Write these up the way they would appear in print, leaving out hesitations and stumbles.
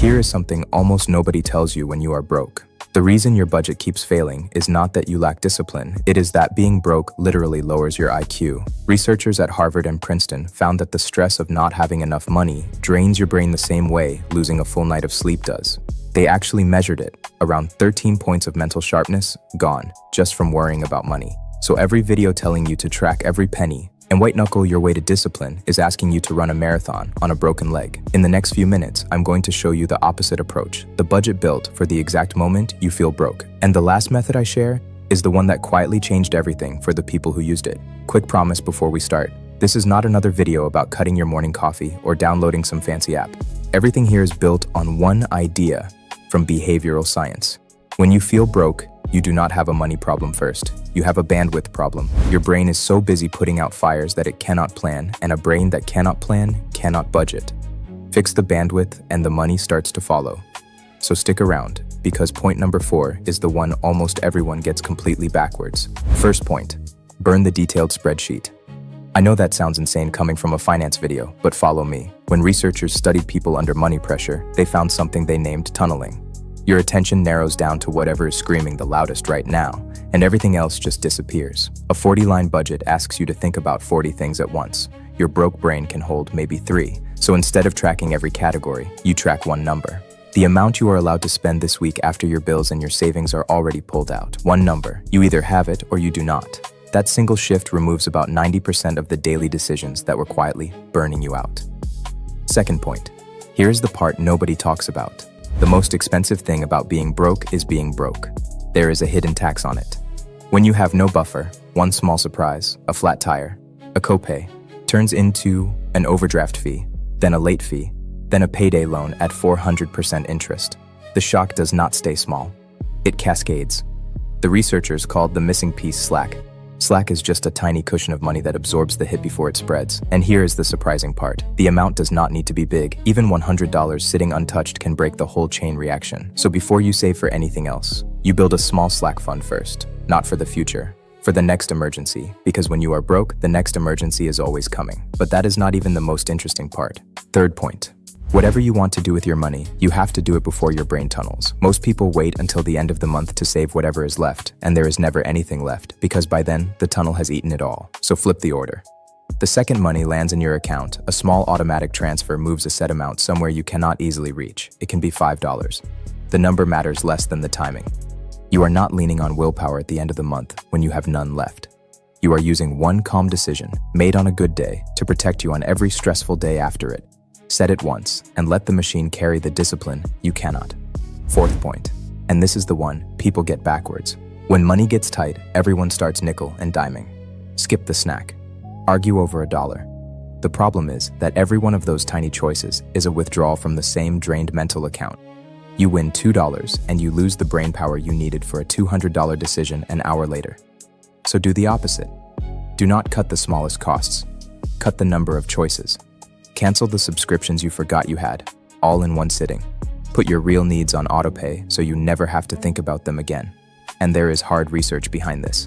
here is something almost nobody tells you when you are broke. The reason your budget keeps failing is not that you lack discipline, it is that being broke literally lowers your IQ. Researchers at Harvard and Princeton found that the stress of not having enough money drains your brain the same way losing a full night of sleep does. They actually measured it. Around 13 points of mental sharpness gone just from worrying about money. So every video telling you to track every penny and white-knuckle your way to discipline is asking you to run a marathon on a broken leg. In the next few minutes, I'm going to show you the opposite approach, the budget built for the exact moment you feel broke. And the last method I share is the one that quietly changed everything for the people who used it. Quick promise before we start. This is not another video about cutting your morning coffee or downloading some fancy app. Everything here is built on one idea from behavioral science. When you feel broke, you do not have a money problem first. You have a bandwidth problem. Your brain is so busy putting out fires that it cannot plan, and a brain that cannot plan cannot budget. Fix the bandwidth and the money starts to follow. So stick around, because point number 4 is the one almost everyone gets completely backwards. First point, burn the detailed spreadsheet. I know that sounds insane coming from a finance video, but follow me. When researchers studied people under money pressure, they found something they named tunneling. Your attention narrows down to whatever is screaming the loudest right now, and everything else just disappears. A 40-line budget asks you to think about 40 things at once. Your broke brain can hold maybe 3. So instead of tracking every category, you track one number. The amount you are allowed to spend this week after your bills and your savings are already pulled out. One number. You either have it or you do not. That single shift removes about 90% of the daily decisions that were quietly burning you out. Second point. Here's the part nobody talks about. The most expensive thing about being broke is being broke. There is a hidden tax on it. When you have no buffer, one small surprise, a flat tire, a copay, turns into an overdraft fee, then a late fee, then a payday loan at 400% interest. The shock does not stay small. It cascades. The researchers called the missing piece slack. Slack is just a tiny cushion of money that absorbs the hit before it spreads. And here is the surprising part. The amount does not need to be big. Even $100 sitting untouched can break the whole chain reaction. So before you save for anything else, you build a small Slack fund first. Not for the future, for the next emergency. Because when you are broke, the next emergency is always coming. But that is not even the most interesting part. Third point. Whatever you want to do with your money, you have to do it before your brain tunnels. Most people wait until the end of the month to save whatever is left, and there is never anything left, because by then, the tunnel has eaten it all. So flip the order. The second money lands in your account, a small automatic transfer moves a set amount somewhere you cannot easily reach. It can be $5. The number matters less than the timing. You are not leaning on willpower at the end of the month when you have none left. You are using one calm decision, made on a good day, to protect you on every stressful day after it. Set it once, and let the machine carry the discipline you cannot. Fourth point, and this is the one people get backwards. When money gets tight, everyone starts nickel and diming. Skip the snack. Argue over $1. The problem is that every one of those tiny choices is a withdrawal from the same drained mental account. You win $2 and you lose the brain power you needed for a $200 decision an hour later. So do the opposite. Do not cut the smallest costs. Cut the number of choices. Cancel the subscriptions you forgot you had, all in one sitting. Put your real needs on autopay so you never have to think about them again. And there is hard research behind this.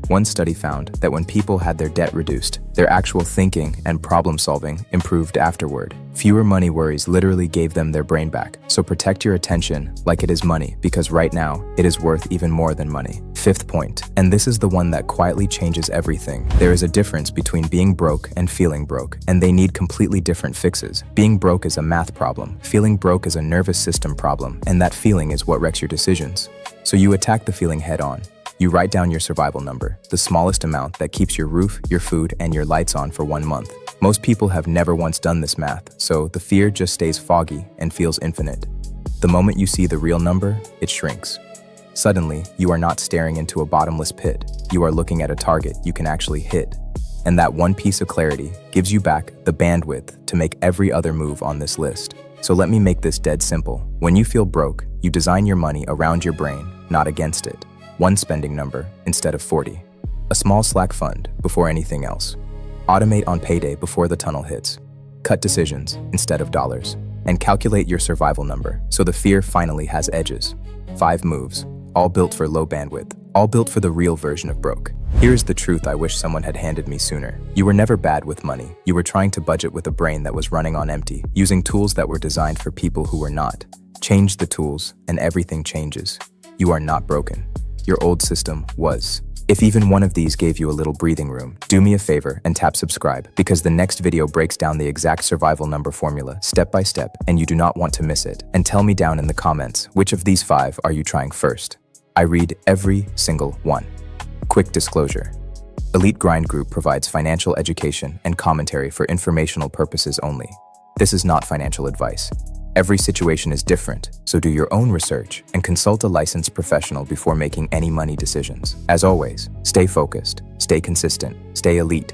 One study found that when people had their debt reduced, their actual thinking and problem solving improved afterward. Fewer money worries literally gave them their brain back. So protect your attention like it is money, because right now, it is worth even more than money. Fifth point, and this is the one that quietly changes everything. There is a difference between being broke and feeling broke, and they need completely different fixes. Being broke is a math problem, feeling broke is a nervous system problem, and that feeling is what wrecks your decisions. So you attack the feeling head on. You write down your survival number, the smallest amount that keeps your roof, your food, and your lights on for 1 month. Most people have never once done this math, so the fear just stays foggy and feels infinite. The moment you see the real number, it shrinks. Suddenly, you are not staring into a bottomless pit. You are looking at a target you can actually hit. And that one piece of clarity gives you back the bandwidth to make every other move on this list. So let me make this dead simple. When you feel broke, you design your money around your brain, not against it. One spending number instead of 40. A small Slack fund before anything else. Automate on payday before the tunnel hits. Cut decisions instead of dollars. And calculate your survival number so the fear finally has edges. 5 moves, all built for low bandwidth, all built for the real version of broke. Here's the truth I wish someone had handed me sooner. You were never bad with money. You were trying to budget with a brain that was running on empty, using tools that were designed for people who were not. Change the tools, and everything changes. You are not broken. Your old system was. If even one of these gave you a little breathing room, do me a favor and tap subscribe, because the next video breaks down the exact survival number formula step by step, and you do not want to miss it. And tell me down in the comments, which of these 5 are you trying first? I read every single one. Quick disclosure. Elite Grind Group provides financial education and commentary for informational purposes only. This is not financial advice. Every situation is different, so do your own research and consult a licensed professional before making any money decisions. As always, stay focused, stay consistent, stay elite,